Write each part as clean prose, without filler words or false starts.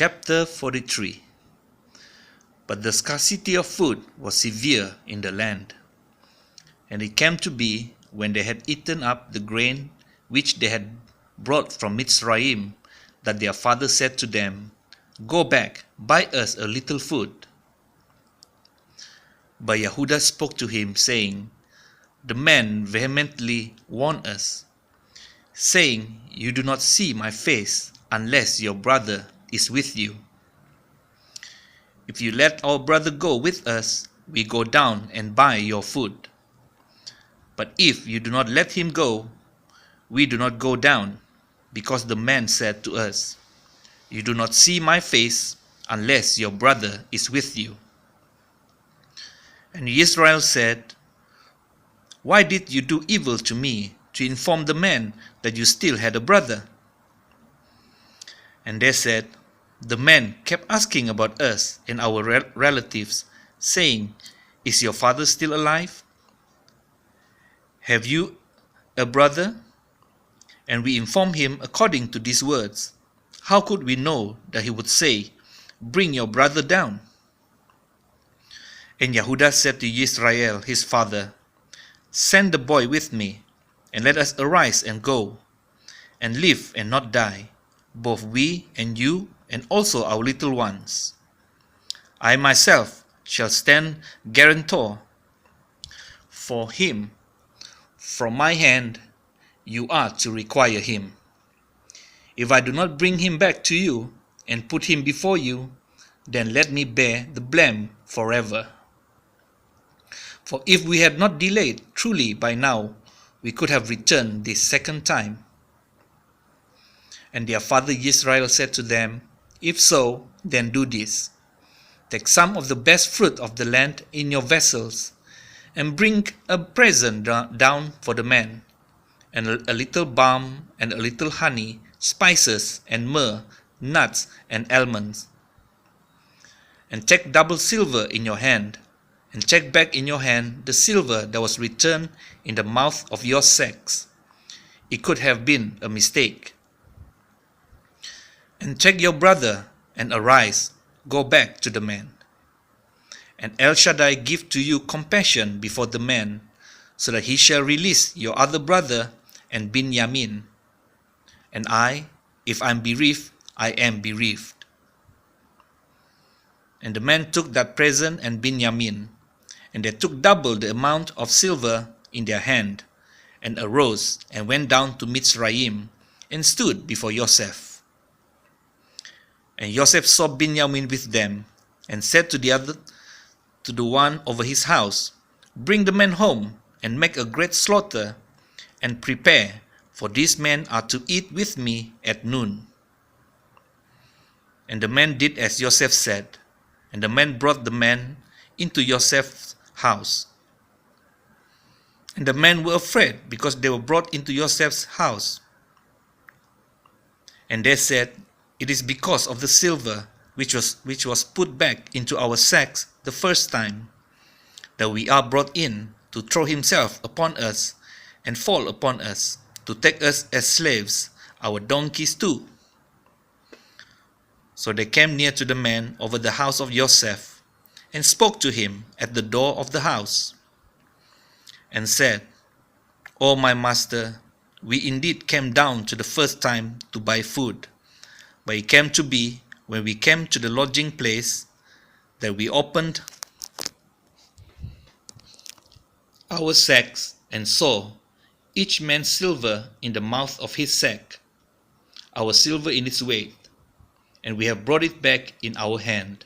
Chapter 43. But the scarcity of food was severe in the land. And it came to be, when they had eaten up the grain which they had brought from Mitzrayim, that their father said to them, Go back, buy us a little food. But Yehudah spoke to him, saying, The man vehemently warned us, saying, You do not see my face unless your brother is with you. If you let our brother go with us, we go down and buy your food. But if you do not let him go, we do not go down, because the man said to us, You do not see my face unless your brother is with you. And Israel said, Why did you do evil to me, to inform the man that you still had a brother? And they said, The man kept asking about us and our relatives, saying, Is your father still alive? Have you a brother? And we informed him according to these words. How could we know that he would say, Bring your brother down? And Yehudah said to Israel his father, Send the boy with me, and let us arise and go, and live and not die, both we and you, and also our little ones. I myself shall stand guarantor for him. From my hand you are to require him. If I do not bring him back to you and put him before you, then let me bear the blame forever. For if we had not delayed, truly by now we could have returned this second time. And their father Israel said to them, If so, then do this. Take some of the best fruit of the land in your vessels, and bring a present down for the man, and a little balm, and a little honey, spices, and myrrh, nuts, and almonds. And take double silver in your hand, and take back in your hand the silver that was returned in the mouth of your sacks. It could have been a mistake. And take your brother, and arise, go back to the man. And El Shaddai give to you compassion before the man, so that he shall release your other brother and Binyamin. And I, if I am bereaved, I am bereaved. And the man took that present and Binyamin, and they took double the amount of silver in their hand, and arose and went down to Mitzrayim, and stood before Joseph. And Joseph saw Binyamin with them, and said to the one over his house, Bring the men home, and make a great slaughter, and prepare, for these men are to eat with me at noon. And the men did as Joseph said, and the men brought the men into Joseph's house. And the men were afraid, because they were brought into Joseph's house. And they said, It is because of the silver which was put back into our sacks the first time, that we are brought in, to throw himself upon us, and fall upon us, to take us as slaves, our donkeys too. So they came near to the man over the house of Joseph, and spoke to him at the door of the house, and said, O my master, we indeed came down to the first time to buy food. But it came to be, when we came to the lodging place, that we opened our sacks and saw each man's silver in the mouth of his sack, our silver in its weight, and we have brought it back in our hand.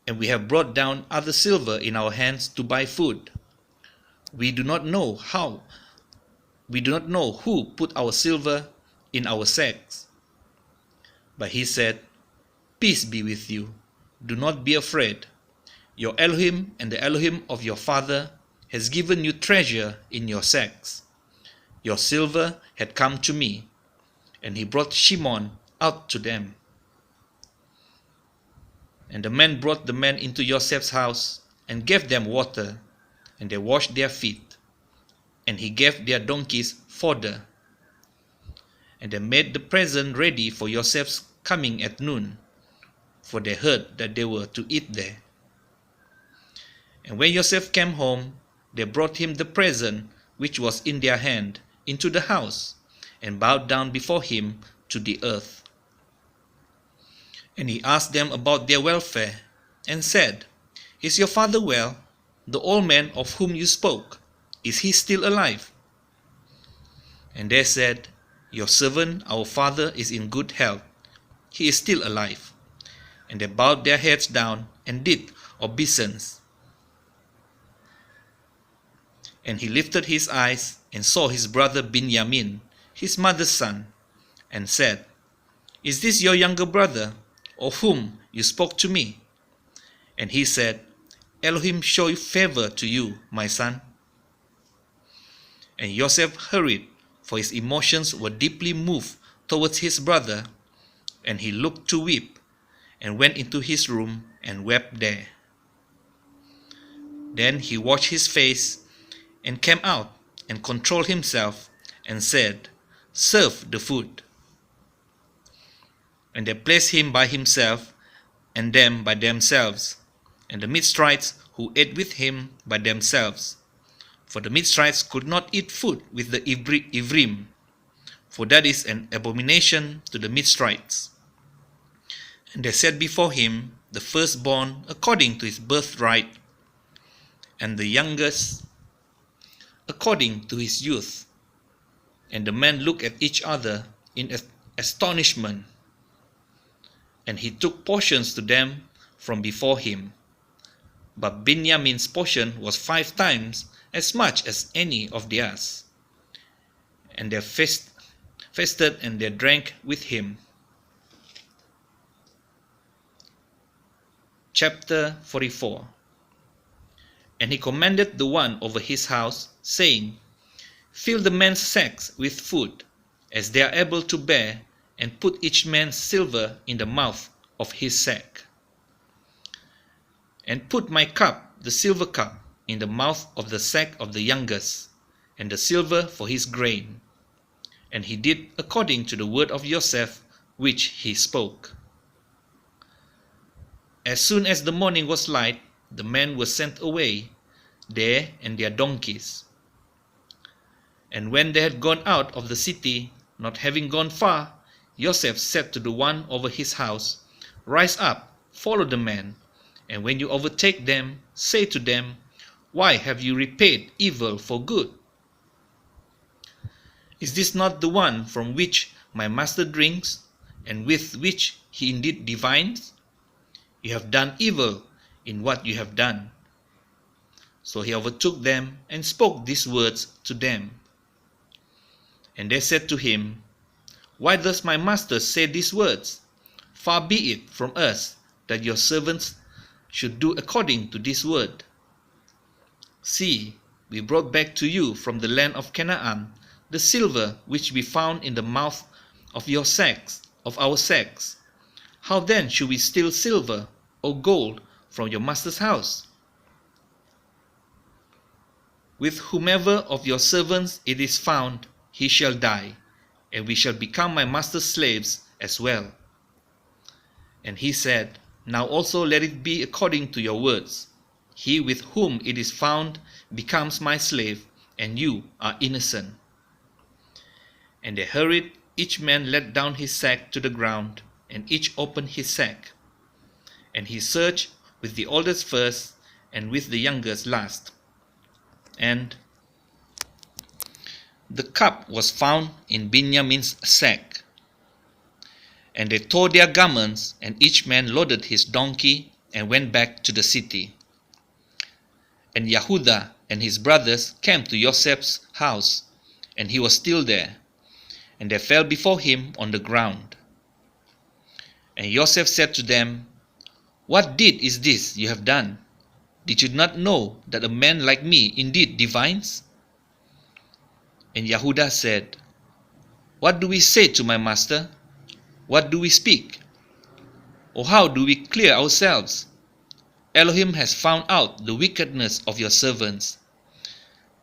And we have brought down other silver in our hands to buy food. We do not know who put our silver in our sacks. But he said, Peace be with you. Do not be afraid. Your Elohim and the Elohim of your father has given you treasure in your sacks. Your silver had come to me. And he brought Shimon out to them. And the men brought the men into Joseph's house, and gave them water, and they washed their feet. And he gave their donkeys fodder. And they made the present ready for Joseph's coming at noon, for they heard that they were to eat there. And when Joseph came home, they brought him the present which was in their hand into the house, and bowed down before him to the earth. And he asked them about their welfare, and said, Is your father well? The old man of whom you spoke, is he still alive? And they said, Your servant, our father, is in good health. He is still alive. And they bowed their heads down and did obeisance. And he lifted his eyes and saw his brother Benjamin, his mother's son, and said, Is this your younger brother, of whom you spoke to me? And he said, Elohim show favor to you, my son. And Joseph hurried, for his emotions were deeply moved towards his brother, and he looked to weep, and went into his room and wept there. Then he washed his face, and came out, and controlled himself, and said, Serve the food. And they placed him by himself, and them by themselves, and the midstrites who ate with him by themselves. For the midstrites could not eat food with the Ivrim, for that is an abomination to the midstrites. And they set before him the firstborn according to his birthright, and the youngest according to his youth. And the men looked at each other in astonishment. And he took portions to them from before him. But Benjamin's portion was 5 times as much as any of theirs. And they fasted and they drank with him. Chapter 44. And he commanded the one over his house, saying, Fill the men's sacks with food, as they are able to bear, and put each man's silver in the mouth of his sack. And put my cup, the silver cup, in the mouth of the sack of the youngest, and the silver for his grain. And he did according to the word of Joseph, which he spoke. As soon as the morning was light, the men were sent away, they and their donkeys. And when they had gone out of the city, not having gone far, Joseph said to the one over his house, Rise up, follow the men, and when you overtake them, say to them, Why have you repaid evil for good? Is this not the one from which my master drinks, and with which he indeed divines? You have done evil in what you have done. So he overtook them and spoke these words to them. And they said to him, Why does my master say these words? Far be it from us that your servants should do according to this word. See, we brought back to you from the land of Canaan the silver which we found in the mouth of your sacks, of our sacks. How then should we steal silver or gold from your master's house? With whomever of your servants it is found, he shall die, and we shall become my master's slaves as well. And he said, Now also let it be according to your words. He with whom it is found becomes my slave, and you are innocent. And they hurried, each man let down his sack to the ground, and each opened his sack. And he searched with the oldest first, and with the youngest last. And the cup was found in Benjamin's sack. And they tore their garments, and each man loaded his donkey, and went back to the city. And Yehudah and his brothers came to Joseph's house, and he was still there. And they fell before him on the ground. And Joseph said to them, What deed is this you have done? Did you not know that a man like me indeed divines? And Yehudah said, What do we say to my master? What do we speak? Or how do we clear ourselves? Elohim has found out the wickedness of your servants.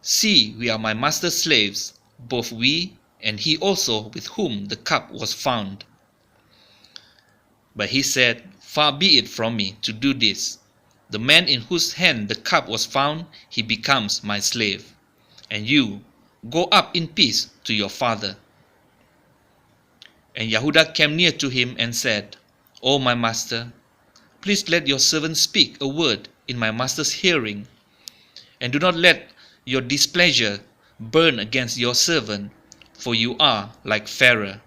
See, we are my master's slaves, both we and he also with whom the cup was found. But he said, Far be it from me to do this. The man in whose hand the cup was found, he becomes my slave. And you, go up in peace to your father. And Yehuda came near to him and said, O my master, please let your servant speak a word in my master's hearing, and do not let your displeasure burn against your servant, for you are like Pharaoh.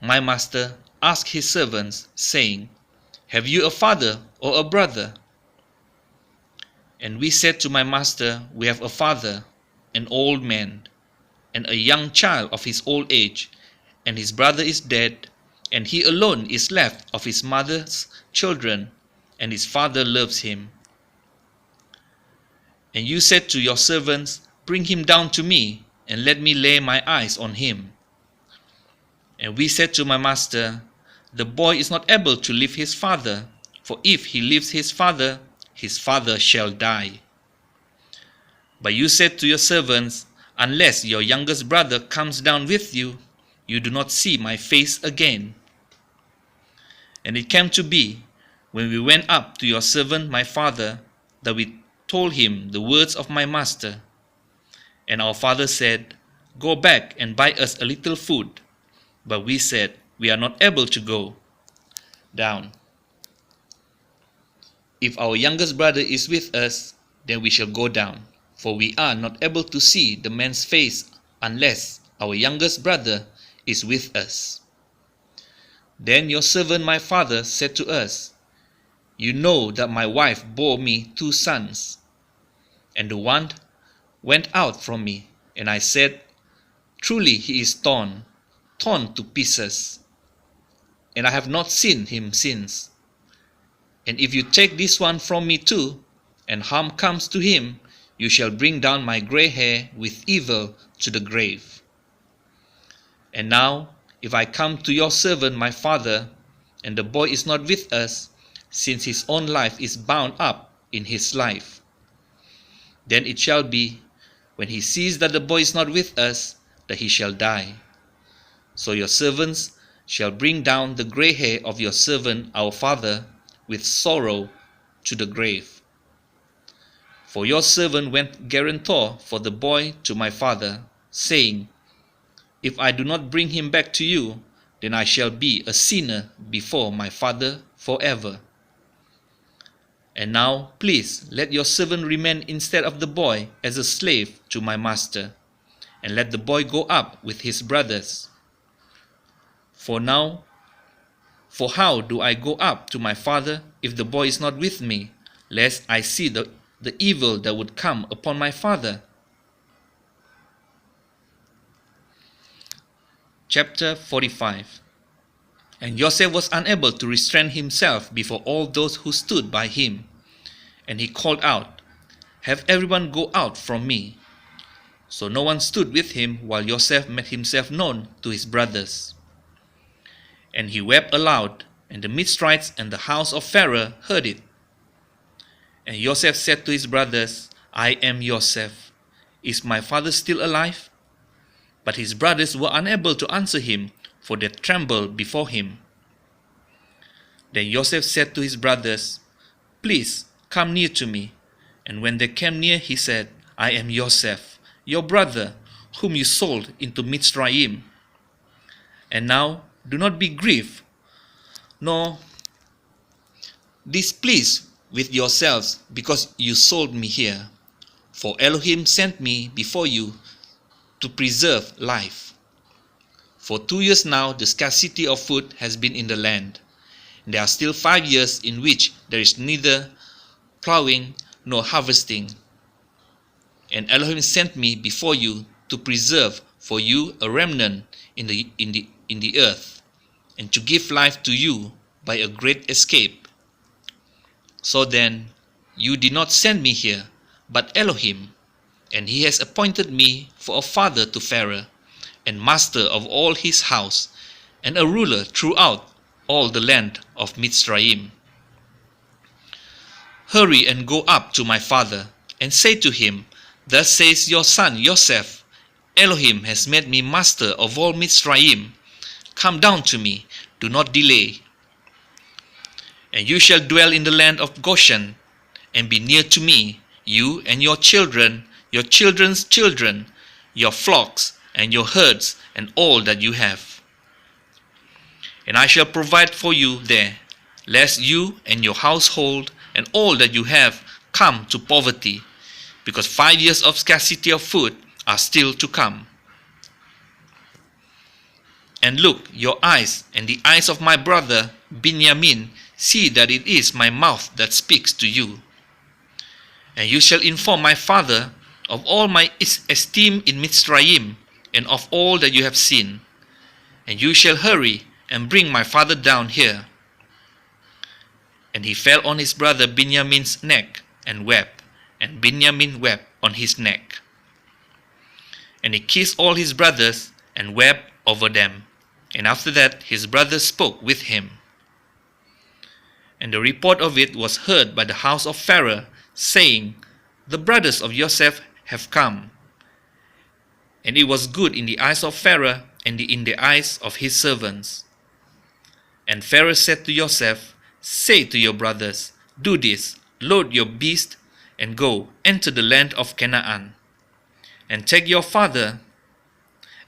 My master asked his servants, saying, Have you a father or a brother? And we said to my master, We have a father, an old man, and a young child of his old age, and his brother is dead, and he alone is left of his mother's children, and his father loves him. And you said to your servants, Bring him down to me, and let me lay my eyes on him. And we said to my master, The boy is not able to leave his father, for if he leaves his father shall die. But you said to your servants, Unless your youngest brother comes down with you, you do not see my face again. And it came to be, when we went up to your servant my father, that we told him the words of my master. And our father said, Go back and buy us a little food. But we said, We are not able to go down. If our youngest brother is with us, then we shall go down, for we are not able to see the man's face unless our youngest brother is with us. Then your servant my father said to us, You know that my wife bore me 2 sons, and the one went out from me, and I said, Truly he is torn to pieces, and I have not seen him since. And if you take this one from me too, and harm comes to him, you shall bring down my grey hair with evil to the grave. And now, if I come to your servant my father, and the boy is not with us, since his own life is bound up in his life, then it shall be, when he sees that the boy is not with us, that he shall die. So your servants shall bring down the grey hair of your servant our father with sorrow to the grave. For your servant went guarantor for the boy to my father, saying, If I do not bring him back to you, then I shall be a sinner before my father forever. And now, please, let your servant remain instead of the boy as a slave to my master, and let the boy go up with his brothers. For how do I go up to my father if the boy is not with me, lest I see the evil that would come upon my father? Chapter 45. And Joseph was unable to restrain himself before all those who stood by him. And he called out, Have everyone go out from me. So no one stood with him while Joseph made himself known to his brothers. And he wept aloud, and the Mitzrites and the house of Pharaoh heard it. And Joseph said to his brothers, I am Joseph. Is my father still alive? But his brothers were unable to answer him, for they trembled before him. Then Joseph said to his brothers, Please come near to me. And when they came near, he said, I am Joseph, your brother, whom you sold into Mitzrayim. And now do not be grieved, nor displeased with yourselves, because you sold me here. For Elohim sent me before you to preserve life. For 2 years now the scarcity of food has been in the land. And there are still 5 years in which there is neither plowing nor harvesting. And Elohim sent me before you to preserve for you a remnant in the earth, and to give life to you by a great escape. So then, you did not send me here, but Elohim, and he has appointed me for a father to Pharaoh, and master of all his house, and a ruler throughout all the land of Mitzrayim. Hurry and go up to my father, and say to him, Thus says your son Joseph, Elohim has made me master of all Mitzrayim. Come down to me, do not delay. And you shall dwell in the land of Goshen, and be near to me, you and your children, your children's children, your flocks and your herds, and all that you have. And I shall provide for you there, lest you and your household and all that you have come to poverty, because 5 years of scarcity of food are still to come. And look, your eyes and the eyes of my brother Benjamin see that it is my mouth that speaks to you. And you shall inform my father of all my esteem in Mitzrayim, and of all that you have seen. And you shall hurry and bring my father down here. And he fell on his brother Benjamin's neck and wept, and Benjamin wept on his neck. And he kissed all his brothers and wept over them. And after that his brothers spoke with him. And the report of it was heard by the house of Pharaoh, saying, The brothers of Joseph have come. And it was good in the eyes of Pharaoh and in the eyes of his servants. And Pharaoh said to Joseph, Say to your brothers, Do this, load your beast, and go, enter the land of Canaan. And take your father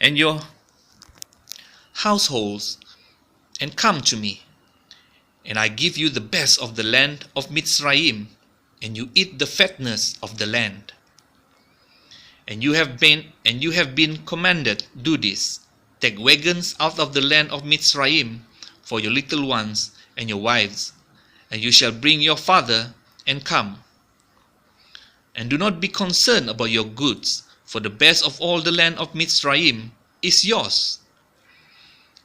and your households, and come to me. And I give you the best of the land of Mitzrayim, and you eat the fatness of the land. And you have been commanded, do this, take wagons out of the land of Mitzrayim for your little ones and your wives, and you shall bring your father and come. And do not be concerned about your goods, for the best of all the land of Mitzrayim is yours.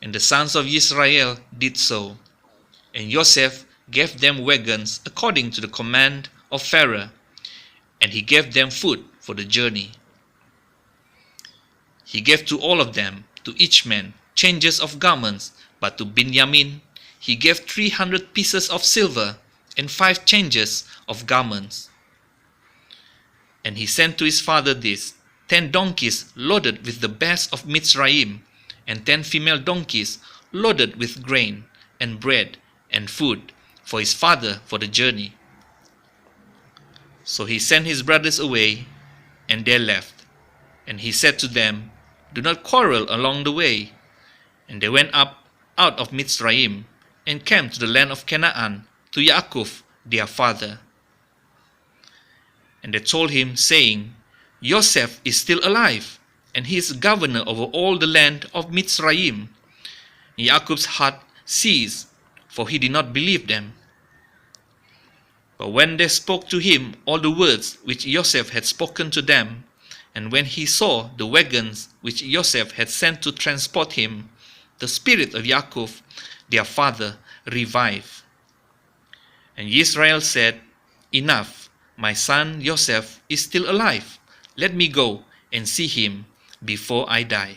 And the sons of Israel did so. And Joseph gave them wagons according to the command of Pharaoh, and he gave them food for the journey. He gave to all of them, to each man, changes of garments, but to Benjamin he gave 300 pieces of silver and 5 changes of garments. And he sent to his father this, 10 donkeys loaded with the best of Mitzrayim, and 10 female donkeys loaded with grain and bread and food for his father for the journey. So he sent his brothers away, and they left. And he said to them, Do not quarrel along the way. And they went up out of Mitzrayim, and came to the land of Canaan, to Yaakov their father. And they told him, saying, Joseph is still alive, and he is governor over all the land of Mitzrayim. Yaakov's heart ceased, for he did not believe them. But when they spoke to him all the words which Joseph had spoken to them, and when he saw the wagons which Joseph had sent to transport him, the spirit of Yaakov, their father, revived. And Israel said, Enough, my son Joseph is still alive. Let me go and see him before I die.